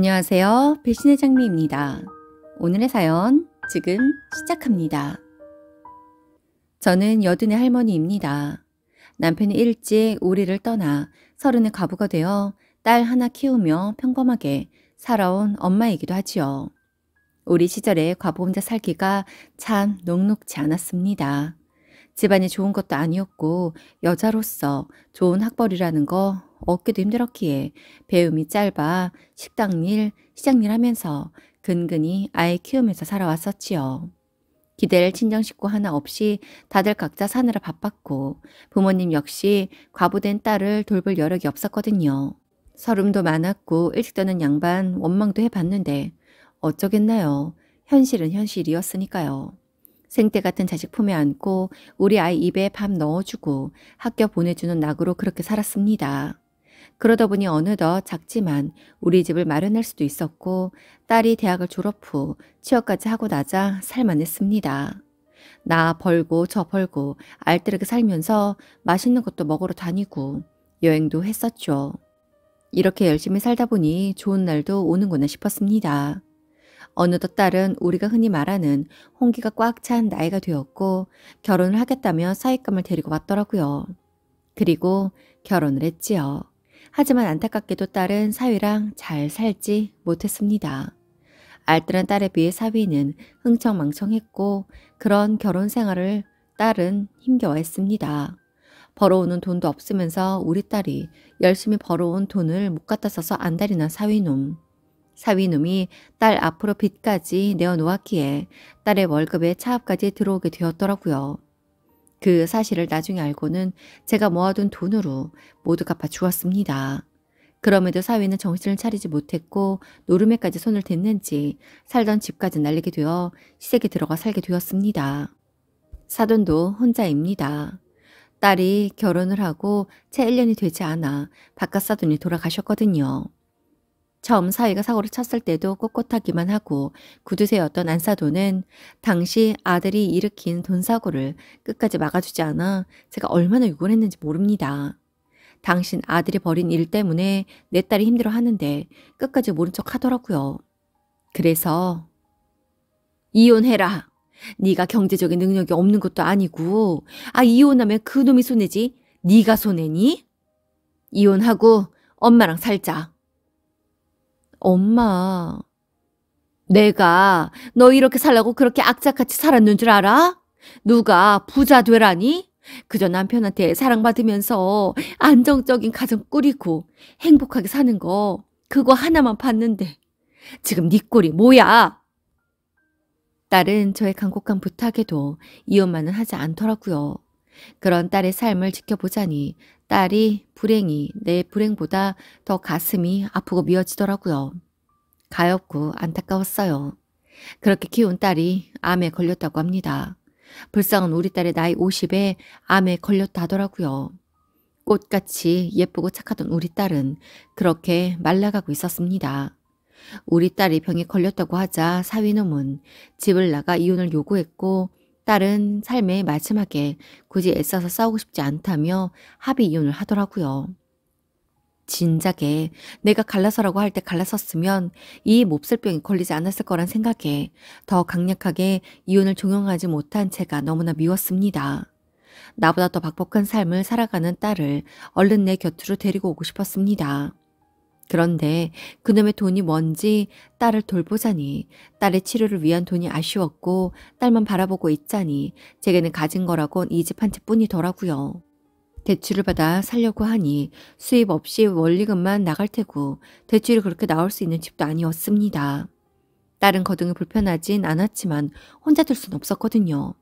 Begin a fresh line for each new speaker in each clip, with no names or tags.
안녕하세요. 배신의 장미입니다. 오늘의 사연 지금 시작합니다. 저는 여든의 할머니입니다. 남편이 일찍 우리를 떠나 30의 과부가 되어 딸 하나 키우며 평범하게 살아온 엄마이기도 하지요. 우리 시절에 과부 혼자 살기가 참 녹록지 않았습니다. 집안이 좋은 것도 아니었고 여자로서 좋은 학벌이라는 거 얻기도 힘들었기에 배움이 짧아 식당일, 시장일 하면서 근근히 아이 키우면서 살아왔었지요. 기댈 친정 식구 하나 없이 다들 각자 사느라 바빴고 부모님 역시 과부된 딸을 돌볼 여력이 없었거든요. 서름도 많았고 일찍 떠난 양반 원망도 해봤는데 어쩌겠나요. 현실은 현실이었으니까요. 생떼 같은 자식 품에 안고 우리 아이 입에 밥 넣어주고 학교 보내주는 낙으로 그렇게 살았습니다. 그러다 보니 어느덧 작지만 우리 집을 마련할 수도 있었고 딸이 대학을 졸업 후 취업까지 하고 나자 살만했습니다. 나 벌고 저 벌고 알뜰하게 살면서 맛있는 것도 먹으러 다니고 여행도 했었죠. 이렇게 열심히 살다 보니 좋은 날도 오는구나 싶었습니다. 어느덧 딸은 우리가 흔히 말하는 홍기가 꽉 찬 나이가 되었고 결혼을 하겠다며 사윗감을 데리고 왔더라고요. 그리고 결혼을 했지요. 하지만 안타깝게도 딸은 사위랑 잘 살지 못했습니다. 알뜰한 딸에 비해 사위는 흥청망청했고 그런 결혼 생활을 딸은 힘겨워했습니다. 벌어오는 돈도 없으면서 우리 딸이 열심히 벌어온 돈을 못 갖다 써서 안달이 난 사위놈. 사위놈이 딸 앞으로 빚까지 내어놓았기에 딸의 월급에 차압까지 들어오게 되었더라고요. 그 사실을 나중에 알고는 제가 모아둔 돈으로 모두 갚아 주었습니다. 그럼에도 사위는 정신을 차리지 못했고 노름에까지 손을 댔는지 살던 집까지 날리게 되어 시댁에 들어가 살게 되었습니다. 사돈도 혼자입니다. 딸이 결혼을 하고 채 1년이 되지 않아 바깥 사돈이 돌아가셨거든요. 처음 사위가 사고를 쳤을 때도 꼿꼿하기만 하고 구두쇠였던 안사돈은 당시 아들이 일으킨 돈사고를 끝까지 막아주지 않아 제가 얼마나 욕을 했는지 모릅니다. 당신 아들이 벌인 일 때문에 내 딸이 힘들어하는데 끝까지 모른 척 하더라고요. 그래서 이혼해라. 네가 경제적인 능력이 없는 것도 아니고 이혼하면 그놈이 손해지 네가 손해니? 이혼하고 엄마랑 살자. 엄마, 내가 너 이렇게 살라고 그렇게 악착같이 살았는 줄 알아? 누가 부자 되라니? 그저 남편한테 사랑받으면서 안정적인 가정 꾸리고 행복하게 사는 거 그거 하나만 봤는데 지금 네 꼴이 뭐야? 딸은 저의 간곡한 부탁에도 이혼만은 하지 않더라고요. 그런 딸의 삶을 지켜보자니 딸이 불행이 내 불행보다 더 가슴이 아프고 미어지더라고요. 가엾고 안타까웠어요. 그렇게 키운 딸이 암에 걸렸다고 합니다. 불쌍한 우리 딸의 나이 50에 암에 걸렸다 하더라고요. 꽃같이 예쁘고 착하던 우리 딸은 그렇게 말라가고 있었습니다. 우리 딸이 병에 걸렸다고 하자 사위놈은 집을 나가 이혼을 요구했고 딸은 삶의 마지막에 굳이 애써서 싸우고 싶지 않다며 합의 이혼을 하더라고요. 진작에 내가 갈라서라고 할 때 갈라섰으면 이 몹쓸병이 걸리지 않았을 거란 생각에 더 강력하게 이혼을 종용하지 못한 제가 너무나 미웠습니다. 나보다 더 박복한 삶을 살아가는 딸을 얼른 내 곁으로 데리고 오고 싶었습니다. 그런데 그놈의 돈이 뭔지 딸을 돌보자니 딸의 치료를 위한 돈이 아쉬웠고 딸만 바라보고 있자니 제게는 가진 거라곤 이 집 한 채뿐이더라고요. 대출을 받아 살려고 하니 수입 없이 원리금만 나갈 테고 대출이 그렇게 나올 수 있는 집도 아니었습니다. 딸은 거동이 불편하진 않았지만 혼자 둘 순 없었거든요.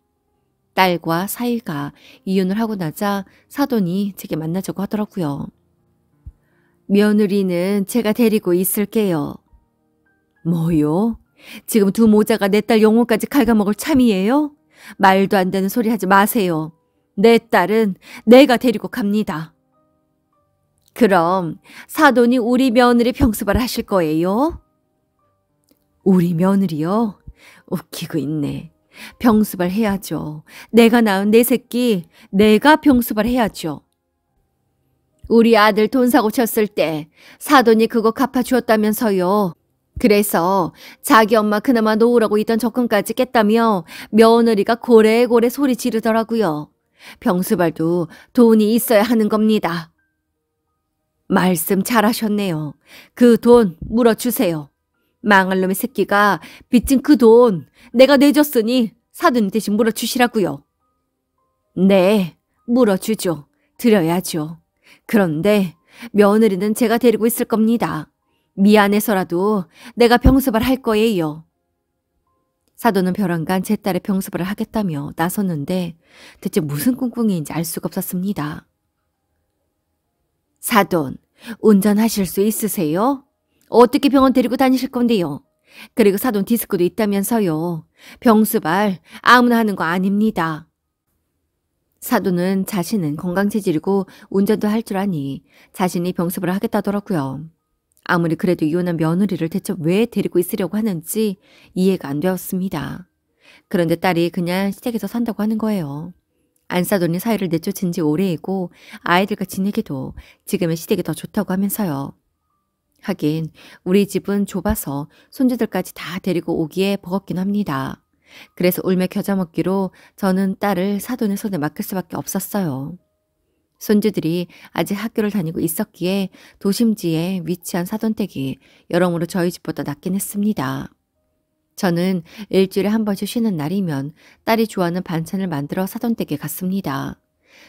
딸과 사위가 이혼을 하고 나자 사돈이 제게 만나자고 하더라고요. 며느리는 제가 데리고 있을게요. 뭐요? 지금 두 모자가 내 딸 영혼까지 갉아먹을 참이에요? 말도 안 되는 소리 하지 마세요. 내 딸은 내가 데리고 갑니다. 그럼 사돈이 우리 며느리 병수발 하실 거예요? 우리 며느리요? 웃기고 있네. 병수발 해야죠. 내가 낳은 내 새끼 내가 병수발 해야죠. 우리 아들 돈 사고 쳤을 때 사돈이 그거 갚아주었다면서요. 그래서 자기 엄마 그나마 놓으라고 있던 적금까지 깼다며 며느리가 고래고래 소리 지르더라고요. 병수발도 돈이 있어야 하는 겁니다. 말씀 잘하셨네요. 그 돈 물어주세요. 망할 놈의 새끼가 빚진 그 돈 내가 내줬으니 사돈 대신 물어주시라고요. 네, 물어주죠. 드려야죠. 그런데 며느리는 제가 데리고 있을 겁니다. 미안해서라도 내가 병수발 할 거예요. 사돈은 벼랑간 제 딸의 병수발을 하겠다며 나섰는데 대체 무슨 꿍꿍이인지 알 수가 없었습니다. 사돈, 운전하실 수 있으세요? 어떻게 병원 데리고 다니실 건데요? 그리고 사돈 디스크도 있다면서요. 병수발 아무나 하는 거 아닙니다. 사돈은 자신은 건강체질이고 운전도 할 줄 아니 자신이 병수발을 하겠다더라고요. 아무리 그래도 이혼한 며느리를 대체 왜 데리고 있으려고 하는지 이해가 안 되었습니다. 그런데 딸이 그냥 시댁에서 산다고 하는 거예요. 안사돈이 사위를 내쫓은 지 오래이고 아이들과 지내기도 지금의 시댁이 더 좋다고 하면서요. 하긴 우리 집은 좁아서 손주들까지 다 데리고 오기에 버겁긴 합니다. 그래서 울며 겨자 먹기로 저는 딸을 사돈의 손에 맡길 수밖에 없었어요. 손주들이 아직 학교를 다니고 있었기에 도심지에 위치한 사돈댁이 여러모로 저희 집보다 낫긴 했습니다. 저는 일주일에 한 번씩 쉬는 날이면 딸이 좋아하는 반찬을 만들어 사돈댁에 갔습니다.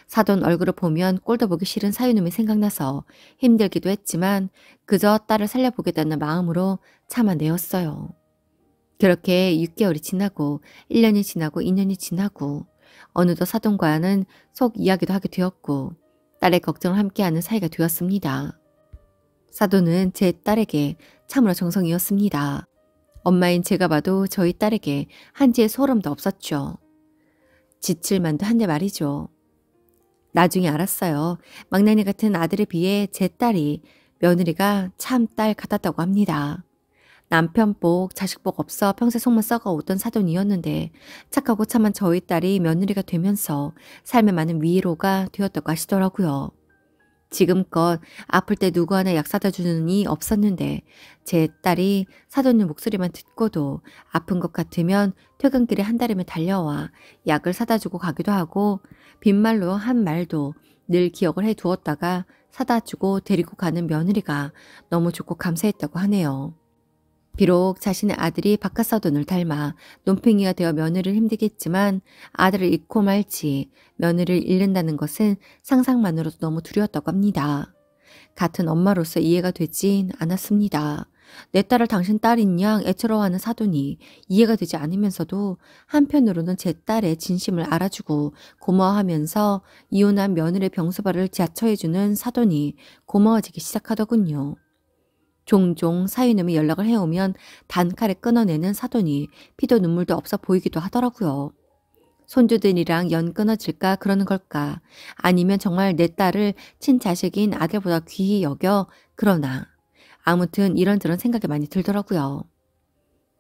사돈 얼굴을 보면 꼴도 보기 싫은 사위놈이 생각나서 힘들기도 했지만 그저 딸을 살려보겠다는 마음으로 참아내었어요. 그렇게 6개월이 지나고 1년이 지나고 2년이 지나고 어느덧 사돈과는 속 이야기도 하게 되었고 딸의 걱정을 함께하는 사이가 되었습니다. 사돈은 제 딸에게 참으로 정성이었습니다. 엄마인 제가 봐도 저희 딸에게 한치의 소름도 없었죠. 지칠만도 한데 말이죠. 나중에 알았어요. 막내니 같은 아들에 비해 제 딸이 며느리가 참 딸 같았다고 합니다. 남편 복, 자식 복 없어 평생 속만 썩어오던 사돈이었는데 착하고 참한 저희 딸이 며느리가 되면서 삶에 많은 위로가 되었다고 하시더라고요. 지금껏 아플 때 누구 하나 약 사다 주는 이 없었는데 제 딸이 사돈님 목소리만 듣고도 아픈 것 같으면 퇴근길에 한 달이면 달려와 약을 사다 주고 가기도 하고 빈말로 한 말도 늘 기억을 해 두었다가 사다 주고 데리고 가는 며느리가 너무 좋고 감사했다고 하네요. 비록 자신의 아들이 바깥사돈을 닮아 논팽이가 되어 며느리를 힘들겠지만 아들을 잃고 말지 며느리를 잃는다는 것은 상상만으로도 너무 두려웠다고 합니다. 같은 엄마로서 이해가 되진 않았습니다. 내 딸을 당신 딸인 양 애처로워하는 사돈이 이해가 되지 않으면서도 한편으로는 제 딸의 진심을 알아주고 고마워하면서 이혼한 며느리의 병수발을 자처해주는 사돈이 고마워지기 시작하더군요. 종종 사위놈이 연락을 해오면 단칼에 끊어내는 사돈이 피도 눈물도 없어 보이기도 하더라고요. 손주들이랑 연 끊어질까 그러는 걸까 아니면 정말 내 딸을 친자식인 아들보다 귀히 여겨 그러나 아무튼 이런저런 생각이 많이 들더라고요.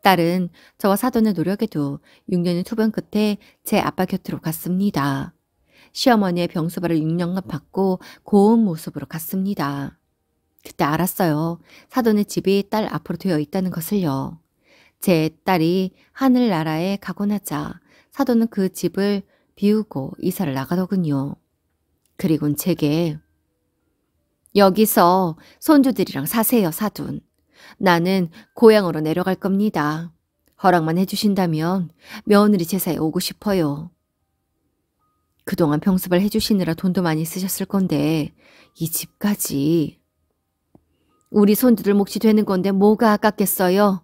딸은 저와 사돈의 노력에도 6년의 투병 끝에 제 아빠 곁으로 갔습니다. 시어머니의 병수발을 6년간 받고 고운 모습으로 갔습니다. 그때 알았어요. 사돈의 집이 딸 앞으로 되어 있다는 것을요. 제 딸이 하늘나라에 가고 나자 사돈은 그 집을 비우고 이사를 나가더군요. 그리곤 제게 여기서 손주들이랑 사세요, 사돈. 나는 고향으로 내려갈 겁니다. 허락만 해주신다면 며느리 제사에 오고 싶어요. 그동안 병수발 해주시느라 돈도 많이 쓰셨을 건데 이 집까지. 우리 손주들 몫이 되는 건데 뭐가 아깝겠어요?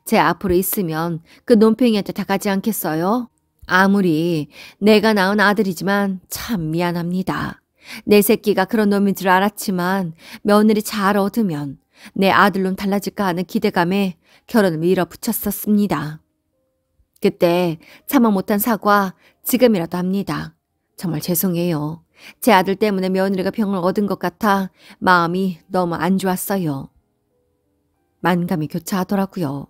제 앞으로 있으면 그 논팽이한테 다 가지 않겠어요? 아무리 내가 낳은 아들이지만 참 미안합니다. 내 새끼가 그런 놈인 줄 알았지만 며느리 잘 얻으면 내 아들놈 달라질까 하는 기대감에 결혼을 밀어붙였었습니다. 그때 참아 못한 사과 지금이라도 합니다. 정말 죄송해요. 제 아들 때문에 며느리가 병을 얻은 것 같아 마음이 너무 안 좋았어요. 만감이 교차하더라고요.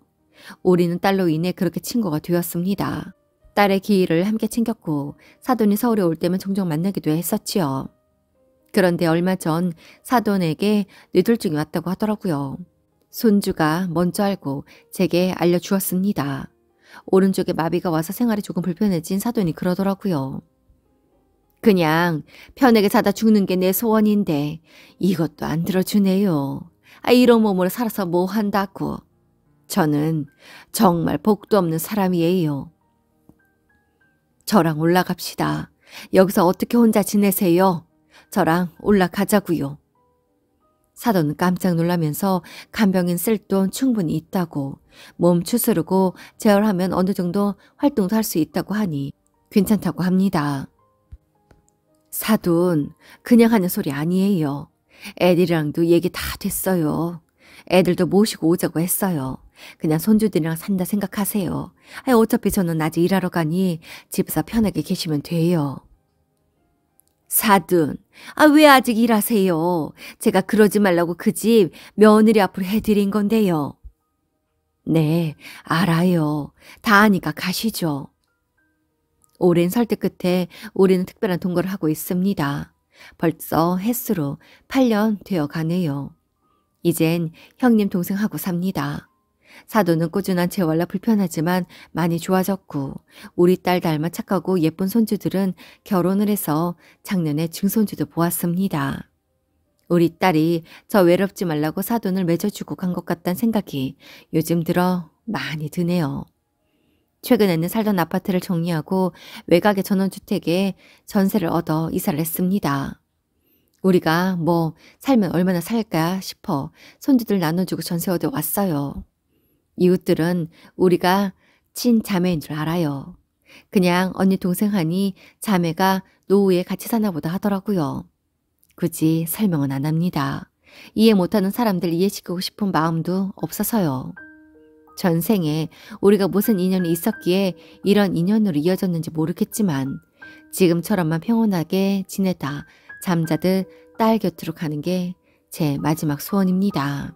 우리는 딸로 인해 그렇게 친구가 되었습니다. 딸의 기일을 함께 챙겼고 사돈이 서울에 올 때면 종종 만나기도 했었지요. 그런데 얼마 전 사돈에게 뇌졸중이 왔다고 하더라고요. 손주가 먼저 알고 제게 알려주었습니다. 오른쪽에 마비가 와서 생활이 조금 불편해진 사돈이 그러더라고요. 그냥 편하게 사다 죽는 게 내 소원인데 이것도 안 들어주네요. 이런 몸으로 살아서 뭐 한다고. 저는 정말 복도 없는 사람이에요. 저랑 올라갑시다. 여기서 어떻게 혼자 지내세요? 저랑 올라가자고요. 사돈은 깜짝 놀라면서 간병인 쓸 돈 충분히 있다고, 몸 추스르고 제어하면 어느 정도 활동도 할 수 있다고 하니 괜찮다고 합니다. 사돈, 그냥 하는 소리 아니에요. 애들이랑도 얘기 다 됐어요. 애들도 모시고 오자고 했어요. 그냥 손주들이랑 산다 생각하세요. 어차피 저는 아직 일하러 가니 집에서 편하게 계시면 돼요. 사돈, 왜 아직 일하세요? 제가 그러지 말라고 그 집 며느리 앞으로 해드린 건데요. 네, 알아요. 다 아니까 가시죠. 오랜 설득 끝에 우리는 특별한 동거를 하고 있습니다. 벌써 햇수로 8년 되어 가네요. 이젠 형님 동생하고 삽니다. 사돈은 꾸준한 재활라 불편하지만 많이 좋아졌고 우리 딸 닮아 착하고 예쁜 손주들은 결혼을 해서 작년에 증손주도 보았습니다. 우리 딸이 저 외롭지 말라고 사돈을 맺어주고 간 것 같다는 생각이 요즘 들어 많이 드네요. 최근에는 살던 아파트를 정리하고 외곽의 전원주택에 전세를 얻어 이사를 했습니다. 우리가 살면 얼마나 살까 싶어 손주들 나눠주고 전세 얻어 왔어요. 이웃들은 우리가 친자매인 줄 알아요. 그냥 언니 동생 하니 자매가 노후에 같이 사나 보다 하더라고요. 굳이 설명은 안 합니다. 이해 못하는 사람들 이해시키고 싶은 마음도 없어서요. 전생에 우리가 무슨 인연이 있었기에 이런 인연으로 이어졌는지 모르겠지만 지금처럼만 평온하게 지내다 잠자듯 딸 곁으로 가는 게 제 마지막 소원입니다.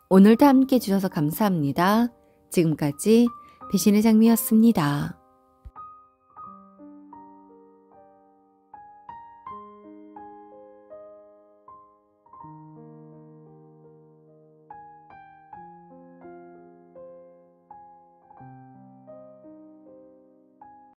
오늘도 함께 해주셔서 감사합니다. 지금까지 배신의 장미였습니다.